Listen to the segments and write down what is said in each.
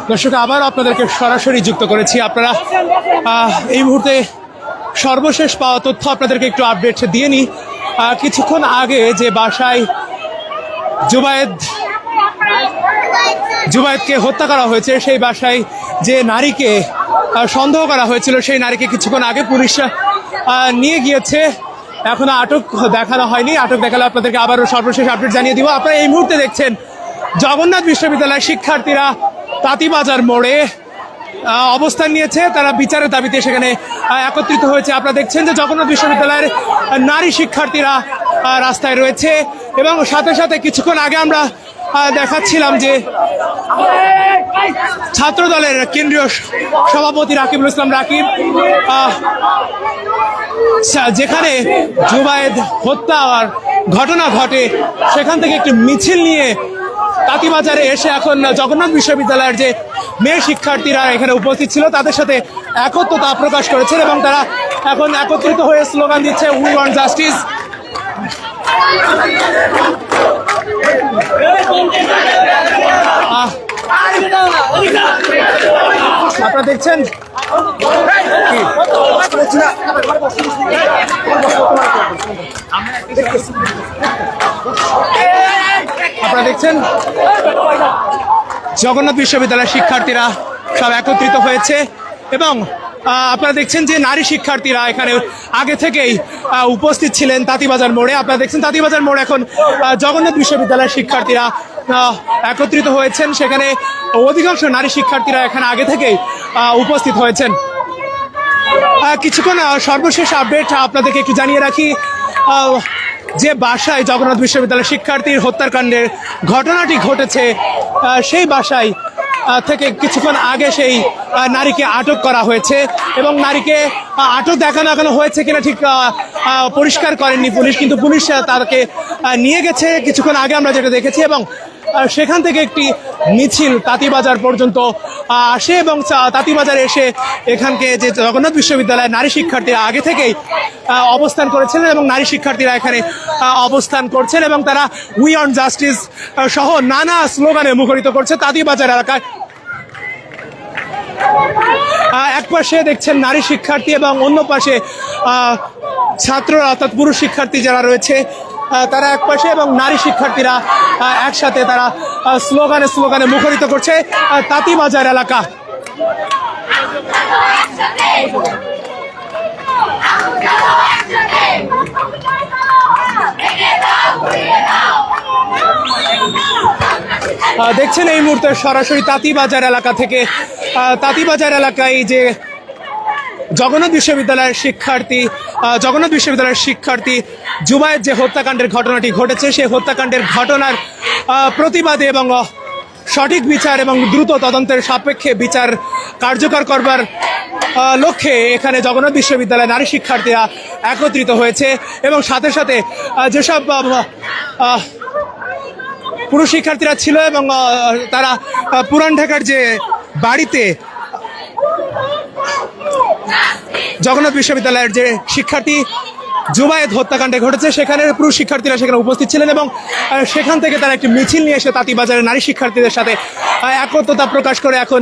দর্শক, আবার আপনাদেরকে সরাসরি যুক্ত করেছি। আপনারা এই মুহূর্তে সর্বশেষ পাওয়া তথ্য আপনাদেরকে একটু আপডেট দিয়ে নিই। কিছুক্ষণ আগে যে বাসায় জুবায়েদকে হত্যা করা হয়েছে, সেই বাসায় যে নারীকে সন্দেহ করা হয়েছিল, সেই নারীকে কিছুক্ষণ আগে পুলিশ নিয়ে গিয়েছে। এখনো আটক দেখানো হয়নি। আটক দেখালে আপনাদেরকে আবারও সর্বশেষ আপডেট জানিয়ে দিব। আপনারা এই মুহূর্তে দেখছেন জগন্নাথ বিশ্ববিদ্যালয়ের শিক্ষার্থীরা তাঁতিবাজার মোড়ে অবস্থান নিয়েছে। তারা বিচারের দাবিতে সেখানে একত্রিত হয়েছে। আপনারা দেখছেন যে জগন্নাথ বিশ্ববিদ্যালয়ের নারী শিক্ষার্থীরা রাস্তায় রয়েছে এবং সাথে সাথে কিছুক্ষণ আগে আমরা দেখাচ্ছিলাম যে ছাত্র দলের কেন্দ্রীয় সভাপতি রাকিবুল ইসলাম রাকিব যেখানে জুবায়েদ হত্যার ঘটনা ঘটে সেখান থেকে একটি মিছিল নিয়ে তাঁতিবাজারে এসে এখন জগন্নাথ বিশ্ববিদ্যালয়ের যে মেয়ে শিক্ষার্থীরা এখানে উপস্থিত ছিল তাদের সাথে একত্রতা প্রকাশ করেছেন এবং তারা এখন একত্রিত হয়ে স্লোগান দিচ্ছে, উই ওয়ান্ট জাস্টিস। আপনারা দেখছেন জগন্নাথ বিশ্ববিদ্যালয়ের শিক্ষার্থীরা সব একত্রিত হয়েছে এবং আপনারা দেখছেন যে নারী শিক্ষার্থীরা এখানে আগে থেকেই উপস্থিত ছিলেন তাঁতিবাজার মোড়ে। আপনারা দেখছেন তাঁতিবাজার মোড়ে এখন জগন্নাথ বিশ্ববিদ্যালয়ের শিক্ষার্থীরা একত্রিত হয়েছেন। সেখানে অধিকাংশ নারী শিক্ষার্থীরা এখানে আগে থেকেই উপস্থিত হয়েছেন। কিছুক্ষণ সর্বশেষ আপডেট আপনাদেরকে একটু জানিয়ে রাখি, যে বাসায় জগন্নাথ বিশ্ববিদ্যালয়ের শিক্ষার্থীর হত্যাকাণ্ডের ঘটনাটি ঘটেছে সেই বাসায় থেকে কিছুক্ষণ আগে সেই নারীকে আটক করা হয়েছে এবং নারীকে আটক দেখানো হয়েছে কিনা ঠিক পরিষ্কার করেননি পুলিশ, কিন্তু পুলিশ তাকে নিয়ে গেছে কিছুক্ষণ আগে আমরা যেটা দেখেছি এবং সেখান থেকে একটি মিছিল তাঁতিবাজার পর্যন্ত আসে এবং তাঁতিবাজারে এসে এখানকে যে জগন্নাথ বিশ্ববিদ্যালয়ের নারী শিক্ষার্থীরা আগে থেকেই অবস্থান করেছিলেন এবং নারী শিক্ষার্থীরা এখানে অবস্থান করছেন এবং তারা উই ওয়ান্ট জাস্টিস সহ নানা স্লোগানে মুখরিত করছে তাঁতিবাজার এলাকায়। এক পাশে দেখছেন নারী শিক্ষার্থী এবং অন্য পাশে ছাত্ররা অর্থাৎ পুরুষ শিক্ষার্থী যারা রয়েছে তারা এক পাশে এবং নারী শিক্ষার্থীরা একসাথে তারা স্লোগানে মুখরিত করছে তাঁতিবাজার এলাকা। দেখছেন এই মুহূর্তে সরাসরি তাঁতিবাজার এলাকা থেকে, তাঁতিবাজার এলাকায় যে জগন্নাথ বিশ্ববিদ্যালয়ের শিক্ষার্থী জুবায়েদ যে হত্যাকাণ্ডের ঘটনাটি ঘটেছে সেই হত্যাকাণ্ডের ঘটনার প্রতিবাদে এবং সঠিক বিচার এবং দ্রুত তদন্তের সাপেক্ষে বিচার কার্যকর করবার লক্ষ্যে এখানে জগন্নাথ বিশ্ববিদ্যালয়ের নারী শিক্ষার্থীরা একত্রিত হয়েছে এবং সাথে সাথে যেসব পুরুষ শিক্ষার্থীরা ছিল এবং তারা পুরান ঢাকার যে বাড়িতে জগন্নাথ বিশ্ববিদ্যালয়ের যে শিক্ষার্থী জুবায়েদ হত্যাকাণ্ডে ঘটেছে সেখানে পুরুষ শিক্ষার্থীরা সেখানে উপস্থিত ছিলেন এবং সেখান থেকে তারা একটি মিছিল নিয়ে এসে তাঁতিবাজারের নারী শিক্ষার্থীদের সাথে একত্রতা প্রকাশ করে এখন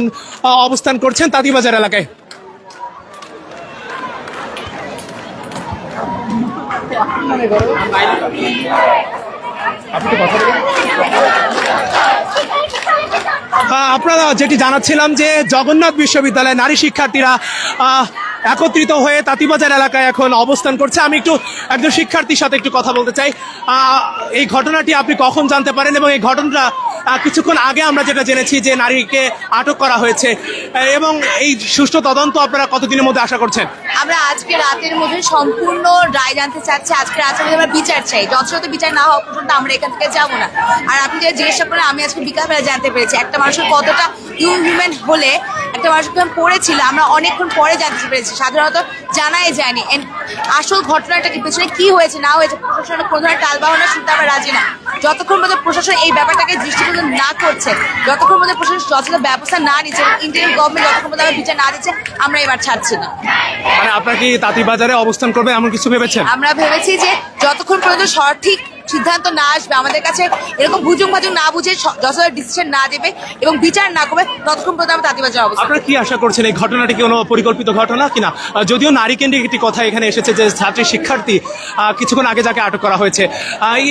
অবস্থান করছেন তাঁতিবাজার এলাকায়। আপনারা যেটি জানাচ্ছিলাম যে জগন্নাথ বিশ্ববিদ্যালয়ের নারী শিক্ষার্থীরা একত্রিত হয়ে তাঁতিবাজার এলাকায় এখন অবস্থান করছে। আমি একজন শিক্ষার্থীর সাথে একটু কথা বলতে চাই। এই ঘটনাটি আপনি কখন জানতে পারেন এবং এই ঘটনাটা কিছুক্ষণ আগে আমরা যেটা জেনেছি যে নারীকে আটক করা হয়েছে এবং এই সুষ্ঠু তদন্ত আপনারা কতদিনের মধ্যে আশা করছেন? আমরা আজকে রাতের মধ্যে সম্পূর্ণ রায় জানতে চাচ্ছি। আজকে রাতের মধ্যে আমরা বিচার চাই, যথাযথ বিচার না হওয়া পর্যন্ত আমরা এখান থেকে যাবো না। আর আপনি যে জিজ্ঞাসা করেন, আমি আজকে বিকালবেলা জানতে পেরেছি একটা মানুষের কতটা ইনহিউম্যান হলে একটা মানুষকে পড়েছিল, আমরা অনেকক্ষণ পরে জানতে পেরেছি, সাধারণত জানাই যায়নি আসল ঘটনাটা কি, পেছনে কি হয়েছে না হয়েছে। প্রশাসনের কোনো ধরনের টালবাহনা শুনতে আমরা রাজি না। যতক্ষণ পর্যন্ত প্রশাসন এই ব্যাপারটাকে দৃষ্টিগোচর না করছে, যতক্ষণ পর্যন্ত প্রশাসন যথাযথ ব্যবস্থা না নিচ্ছে, ইন্ডিয়ান গভর্নমেন্ট যতক্ষণ পর্যন্ত আমরা বিচার না দিচ্ছে, আমরা এবার ছাড়ছি না। মানে আপনারা কি তাঁতিবাজারে অবস্থান করবে এমন কিছু ভেবেছেন? আমরা ভেবেছি যে যতক্ষণ পর্যন্ত সঠিক সিদ্ধান্ত না আসবে, আমাদের কাছে এরকম ভুজুং ভাজুং না বুঝে যথাযথ ডিসিশন না দেবে এবং বিচার না করবে, ততক্ষণ পর্যন্ত আমরা তাঁতিবাজার অবস্থা। আপনারা কি আশা করছেন এই ঘটনাটি কি কোনো পরিকল্পিত ঘটনা কিনা? যদিও নারী কেন্দ্রিক একটি কথা এখানে এসেছে যে ছাত্রী শিক্ষার্থী কিছুক্ষণ আগে যাকে আটক করা হয়েছে,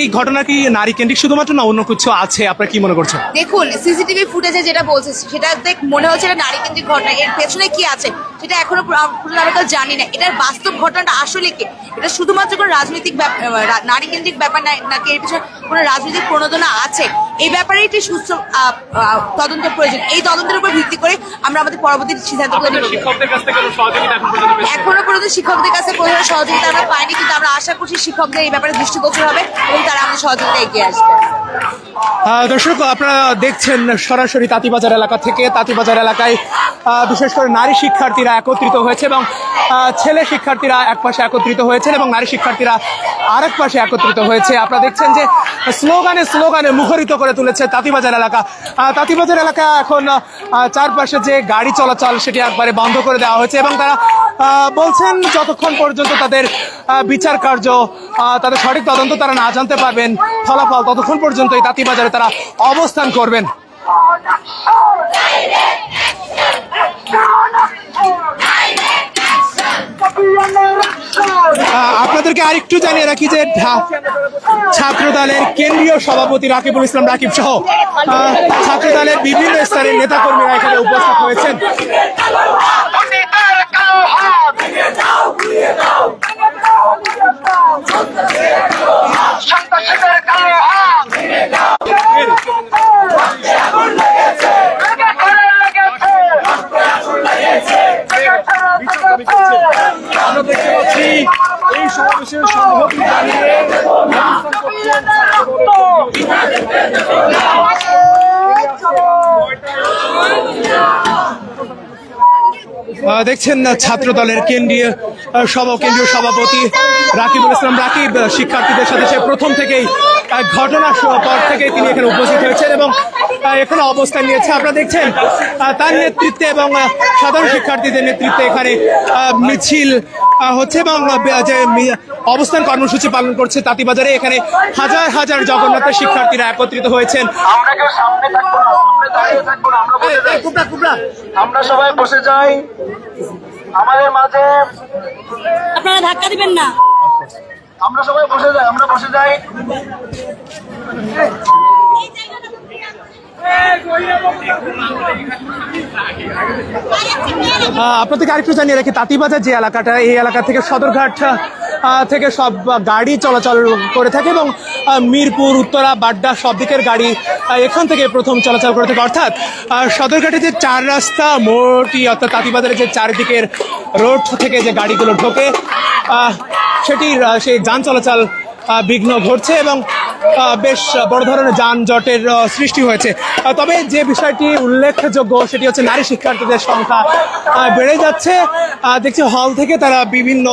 এই ঘটনা কি নারী কেন্দ্রিক শুধুমাত্র না অন্য কিছু আছে? আপনারা কি মনে করছেন? দেখুন, সিসিটিভি ফুটেজে যেটা বলছে সেটাতে মনে হচ্ছে এটা নারী কেন্দ্রিক ঘটনা। এর পেছনে কি আছে সেটা এখনো পর্যন্ত আমরা জানি না। এটার বাস্তব ঘটনাটা আসলে কি, এটা শুধুমাত্র কোনো রাজনৈতিক নারী কেন্দ্রিক ব্যাপার নাকি এর পিছনে কোনো রাজনৈতিক প্রণোদনা আছে, এই ব্যাপারে একটি সুস্থ তদন্ত প্রয়োজন। এই তদন্তের উপর ভিত্তি করে আমরা আমাদের পরবর্তী সিদ্ধান্তগুলো নেব। এখনো পর্যন্ত শিক্ষকদের কাছে কোনো সহযোগিতা আমরা পাইনি, কিন্তু আমরা আশা করছি শিক্ষকদের এই ব্যাপারে দৃষ্টিগোচর হবে এবং তারা আমাদের সহযোগিতা এগিয়ে আসবে। দর্শক, আপনারা দেখছেন সরাসরি তাঁতিবাজার এলাকা থেকে। তাঁতিবাজার এলাকায় বিশেষ করে নারী শিক্ষার্থীরা একত্রিত হয়েছে এবং ছেলে শিক্ষার্থীরা এক পাশে একত্রিত হয়েছেন এবং নারী শিক্ষার্থীরা আরেক পাশে একত্রিত হয়েছে। আপনারা দেখছেন যে স্লোগানে মুখরিত করে তুলেছে তাঁতিবাজার এলাকা। তাঁতিবাজার এলাকা এখন চারপাশে যে গাড়ি চলাচল সেটি একবারে বন্ধ করে দেওয়া হয়েছে এবং তারা বলছেন যতক্ষণ পর্যন্ত তাদের বিচার কার্য, তাদের সঠিক তদন্ত তারা না জানতে পারবেন ফলাফল, ততক্ষণ পর্যন্ত এই তাঁতিবাজারে তারা অবস্থান করবেন। আপনাদেরকে আরেকটু জানিয়ে রাখি যে ছাত্রদলের কেন্দ্রীয় সভাপতি রাকিবুল ইসলাম রাকিব সহ ছাত্রদলের বিভিন্ন স্তরের নেতাকর্মীরা এখানে উপস্থিত হয়েছেন। আমরা দেখতে পাচ্ছি এই সমাবেশের সভাপতি দেখছেন ছাত্রদলের কেন্দ্রীয় সভাপতি রাকিবুল ইসলাম রাকিব শিক্ষার্থীদের সাথে সে প্রথম থেকেই ঘটনার পর থেকেই তিনি এখানে উপস্থিত হয়েছেন এবং এখানে অবস্থান নিয়েছে। আপনারা দেখছেন তার নেতৃত্বে এবং সাধারণ শিক্ষার্থীদের নেতৃত্বে এখানে মিছিল হচ্ছে এবং যে অবস্থান কর্মসূচি পালন করছে তাঁতিবাজারে। এখানে হাজার হাজার জগন্নাথের শিক্ষার্থীরা একত্রিত হয়েছেন। আমরা সবাই বসে যাই আমাদের মাঝে, আপনারা ধাক্কা দিবেন না, আমরা সবাই বসে যাই, আমরা বসে যাই। আপনাদেরকে আরেকটু জানিয়ে রাখি তাঁতিবাজার যে এলাকাটা, এই এলাকা থেকে সদরঘাট থেকে সব গাড়ি চলাচল করে থাকে এবং মিরপুর, উত্তরা, বাড্ডা সব দিকের গাড়ি এখান থেকে প্রথম চলাচল করে থাকে। অর্থাৎ সদরঘাটে যে চার রাস্তা মোড়টি, অর্থাৎ তাঁতিবাজারের যে চারিদিকের রোড থেকে যে গাড়িগুলো ঢোকে সেটির সেই যান চলাচল বিঘ্ন ঘটছে এবং বেশ বড় ধরনের যানজটের সৃষ্টি হয়েছে। তবে যে বিষয়টি উল্লেখযোগ্য সেটি হচ্ছে নারী শিক্ষার্থীদের সংখ্যা বেড়ে যাচ্ছে। দেখছি হল থেকে তারা বিভিন্ন